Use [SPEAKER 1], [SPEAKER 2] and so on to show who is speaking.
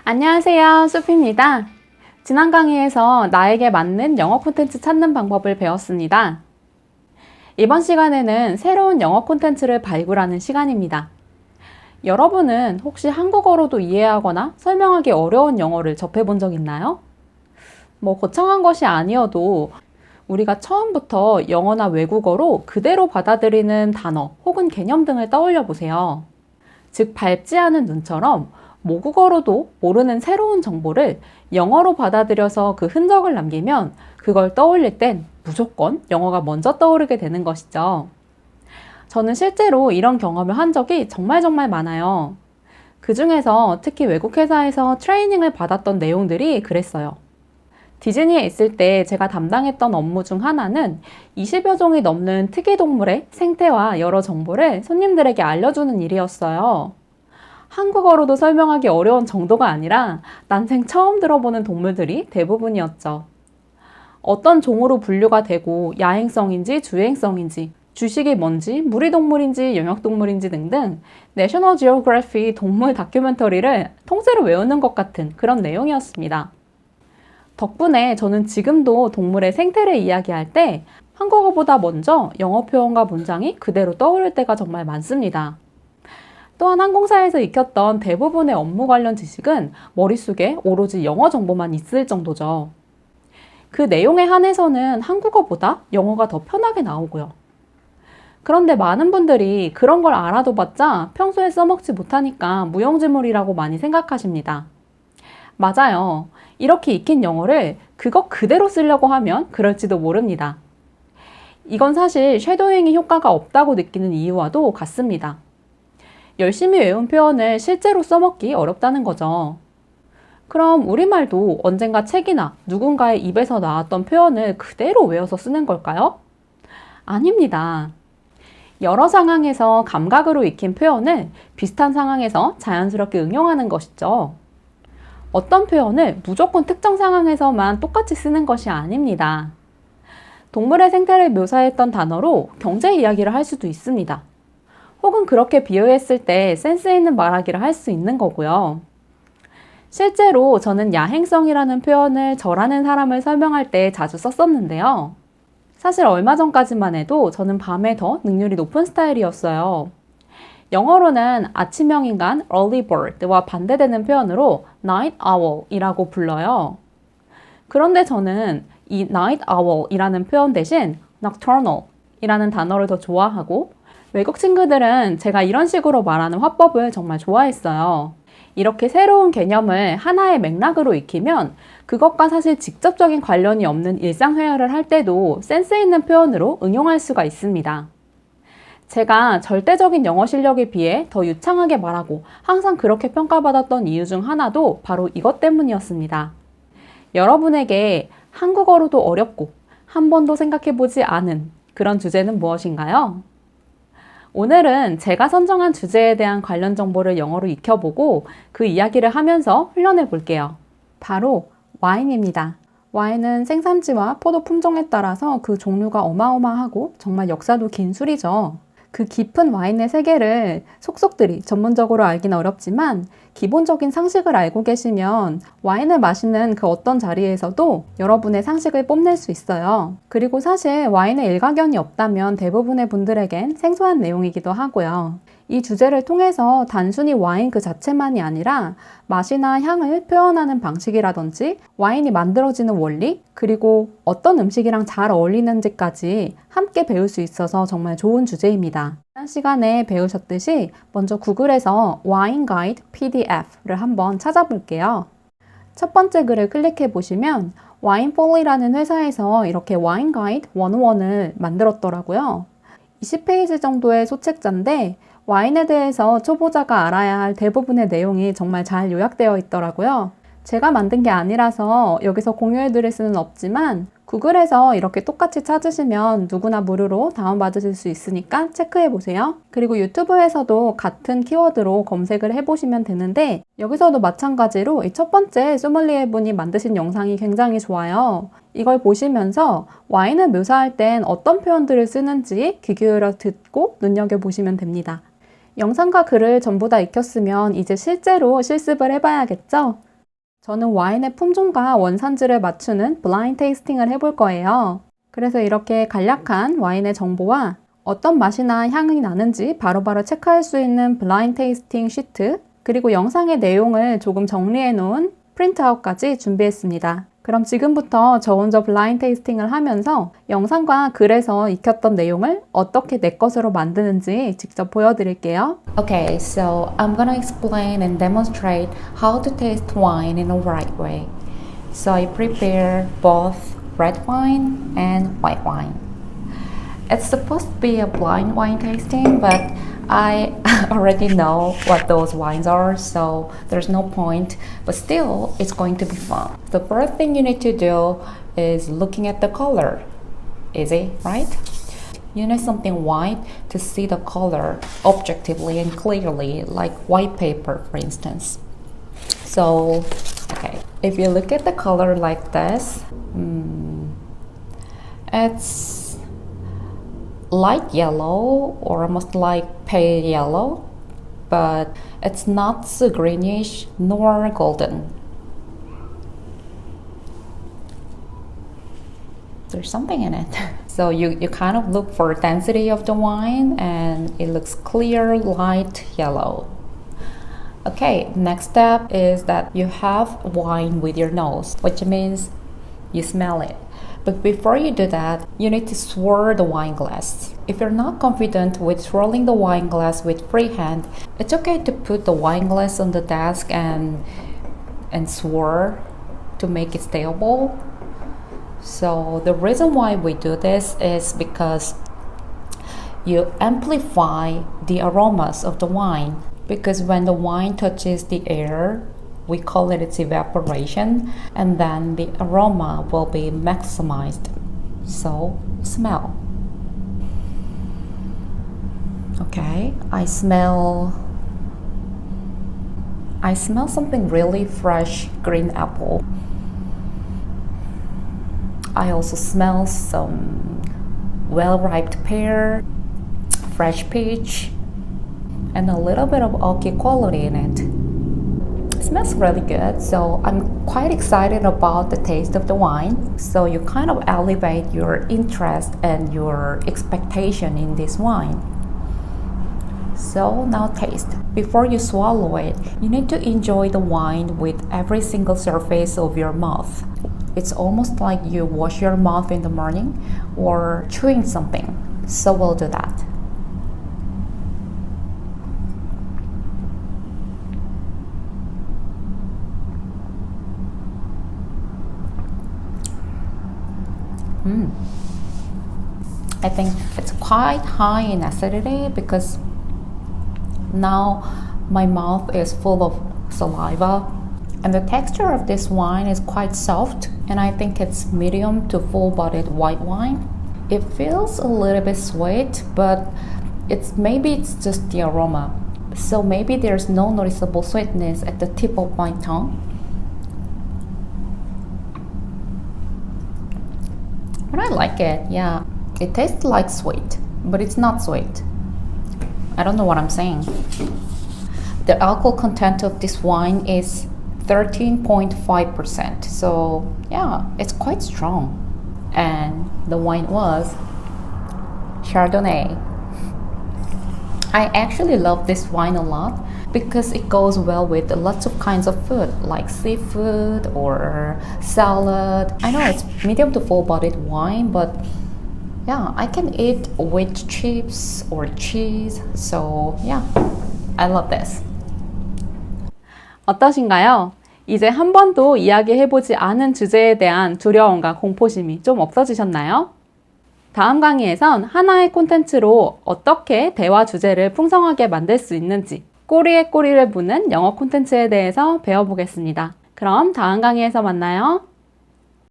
[SPEAKER 1] 안녕하세요, 수피입니다. 지난 강의에서 나에게 맞는 영어 콘텐츠 찾는 방법을 배웠습니다. 이번 시간에는 새로운 영어 콘텐츠를 발굴하는 시간입니다. 여러분은 혹시 한국어로도 이해하거나 설명하기 어려운 영어를 접해본 적 있나요? 거창한 것이 아니어도 우리가 처음부터 영어나 외국어로 그대로 받아들이는 단어 혹은 개념 등을 떠올려 보세요. 즉, 밟지 않은 눈처럼 모국어로도 모르는 새로운 정보를 영어로 받아들여서 그 흔적을 남기면 그걸 떠올릴 땐 무조건 영어가 먼저 떠오르게 되는 것이죠. 저는 실제로 이런 경험을 한 적이 정말 많아요. 그 중에서 특히 외국 회사에서 트레이닝을 받았던 내용들이 그랬어요. 디즈니에 있을 때 제가 담당했던 업무 중 하나는 20여 종이 넘는 특이동물의 생태와 여러 정보를 손님들에게 알려주는 일이었어요. 한국어로도 설명하기 어려운 정도가 아니라 난생 처음 들어보는 동물들이 대부분이었죠. 어떤 종으로 분류가 되고 야행성인지 주행성인지, 주식이 뭔지, 무리동물인지 영역동물인지 등등 내셔널 지오그래피 동물 다큐멘터리를 통째로 외우는 것 같은 그런 내용이었습니다. 덕분에 저는 지금도 동물의 생태를 이야기할 때 한국어보다 먼저 영어 표현과 문장이 그대로 떠오를 때가 정말 많습니다. 또한 항공사에서 익혔던 대부분의 업무 관련 지식은 머릿속에 오로지 영어 정보만 있을 정도죠. 그 내용에 한해서는 한국어보다 영어가 더 편하게 나오고요. 그런데 많은 분들이 그런 걸 알아도 봤자 평소에 써먹지 못하니까 무용지물이라고 많이 생각하십니다. 맞아요. 이렇게 익힌 영어를 그것 그대로 쓰려고 하면 그럴지도 모릅니다. 이건 사실 쉐도잉이 효과가 없다고 느끼는 이유와도 같습니다. 열심히 외운 표현을 실제로 써먹기 어렵다는 거죠. 그럼 우리말도 언젠가 책이나 누군가의 입에서 나왔던 표현을 그대로 외워서 쓰는 걸까요? 아닙니다. 여러 상황에서 감각으로 익힌 표현을 비슷한 상황에서 자연스럽게 응용하는 것이죠. 어떤 표현을 무조건 특정 상황에서만 똑같이 쓰는 것이 아닙니다. 동물의 생태를 묘사했던 단어로 경제 이야기를 할 수도 있습니다. 혹은 그렇게 비유했을 때 센스 있는 말하기를 할 수 있는 거고요. 실제로 저는 야행성이라는 표현을 저라는 사람을 설명할 때 자주 썼었는데요. 사실 얼마 전까지만 해도 저는 밤에 더 능률이 높은 스타일이었어요. 영어로는 아침형 인간 early bird와 반대되는 표현으로 night owl이라고 불러요. 그런데 저는 이 night owl이라는 표현 대신 nocturnal이라는 단어를 더 좋아하고 외국 친구들은 제가 이런 식으로 말하는 화법을 정말 좋아했어요. 이렇게 새로운 개념을 하나의 맥락으로 익히면 그것과 사실 직접적인 관련이 없는 일상회화를 할 때도 센스 있는 표현으로 응용할 수가 있습니다. 제가 절대적인 영어 실력에 비해 더 유창하게 말하고 항상 그렇게 평가받았던 이유 중 하나도 바로 이것 때문이었습니다. 여러분에게 한국어로도 어렵고 한 번도 생각해보지 않은 그런 주제는 무엇인가요? 오늘은 제가 선정한 주제에 대한 관련 정보를 영어로 익혀보고 그 이야기를 하면서 훈련해 볼게요. 바로 와인입니다. 와인은 생산지와 포도 품종에 따라서 그 종류가 어마어마하고 정말 역사도 긴 술이죠. 그 깊은 와인의 세계를 속속들이 전문적으로 알긴 어렵지만 기본적인 상식을 알고 계시면 와인을 마시는 그 어떤 자리에서도 여러분의 상식을 뽐낼 수 있어요. 그리고 사실 와인에 일가견이 없다면 대부분의 분들에겐 생소한 내용이기도 하고요. 이 주제를 통해서 단순히 와인 그 자체만이 아니라 맛이나 향을 표현하는 방식이라든지 와인이 만들어지는 원리, 그리고 어떤 음식이랑 잘 어울리는지까지 함께 배울 수 있어서 정말 좋은 주제입니다. 지난 시간에 배우셨듯이 먼저 구글에서 와인 가이드 PDF를 한번 찾아볼게요. 첫 번째 글을 클릭해 보시면 와인폴리라는 회사에서 이렇게 와인 가이드 101을 만들었더라고요. 20페이지 정도의 소책자인데 와인에 대해서 초보자가 알아야 할 대부분의 내용이 정말 잘 요약되어 있더라고요. 제가 만든 게 아니라서 여기서 공유해 드릴 수는 없지만 구글에서 이렇게 똑같이 찾으시면 누구나 무료로 다운받으실 수 있으니까 체크해 보세요. 그리고 유튜브에서도 같은 키워드로 검색을 해보시면 되는데 여기서도 마찬가지로 이 첫 번째 소믈리에 분이 만드신 영상이 굉장히 좋아요. 이걸 보시면서 와인을 묘사할 땐 어떤 표현들을 쓰는지 귀 기울여 듣고 눈여겨보시면 됩니다. 영상과 글을 전부 다 익혔으면 이제 실제로 실습을 해봐야겠죠? 저는 와인의 품종과 원산지를 맞추는 블라인드 테이스팅을 해볼 거예요. 그래서 이렇게 간략한 와인의 정보와 어떤 맛이나 향이 나는지 바로바로 체크할 수 있는 블라인드 테이스팅 시트, 그리고 영상의 내용을 조금 정리해 놓은 프린트아웃까지 준비했습니다. 그럼 지금부터 저 혼자 블라인드 테이스팅을 하면서 영상과 글에서 익혔던 내용을 어떻게 내 것으로 만드는지 직접 보여드릴게요. Okay, so I'm gonna explain and demonstrate how to taste wine in a right way. So I prepare both red wine and white wine. It's supposed to be a blind wine tasting, but I already know what those wines are, so there's no point, but still it's going to be fun. The first thing you need to do is looking at the color. Easy, right? You need something white to see the color objectively and clearly, like white paper, for instance. So, okay, if you look at the color like this, it's light yellow or almost like pale yellow, but it's not so greenish nor golden. There's something in it. So you kind of look for density of the wine and it looks clear, light yellow. Okay, next step is that you have wine with your nose, which means you smell it. But before you do that, you need to swirl the wine glass. If you're not confident with swirling the wine glass with free hand, it's okay to put the wine glass on the desk and swirl to make it stable. So the reason why we do this is because you amplify the aromas of the wine. Because when the wine touches the air, we call it its evaporation, and then the aroma will be maximized. So, smell. Okay, I smell something really fresh green apple. I also smell some well-ripe pear, fresh peach, and a little bit of oaky quality in it. It smells really good, so I'm quite excited about the taste of the wine. So you kind of elevate your interest and your expectation in this wine. So now taste. Before you swallow it, you need to enjoy the wine with every single surface of your mouth. It's almost like you wash your mouth in the morning or chewing something. So we'll do that. I think it's quite high in acidity because now my mouth is full of saliva, and the texture of this wine is quite soft, and I think it's medium to full-bodied white wine. It feels a little bit sweet, but maybe it's just the aroma. So maybe there's no noticeable sweetness at the tip of my tongue. But I like it, yeah. It tastes like sweet, but it's not sweet. I don't know what I'm saying. The alcohol content of this wine is 13.5%. So yeah, it's quite strong. And the wine was Chardonnay. I actually love this wine a lot because it goes well with lots of kinds of food like seafood or salad. I know it's medium to full-bodied wine, but yeah, I can eat with chips or cheese. So yeah, I love this. 어떠신가요? 이제 한 번도 이야기해보지 않은 주제에 대한 두려움과 공포심이 좀 없어지셨나요? 다음 강의에선 하나의 콘텐츠로 어떻게 대화 주제를 풍성하게 만들 수 있는지 꼬리에 꼬리를 무는 영어 콘텐츠에 대해서 배워보겠습니다. 그럼 다음 강의에서 만나요.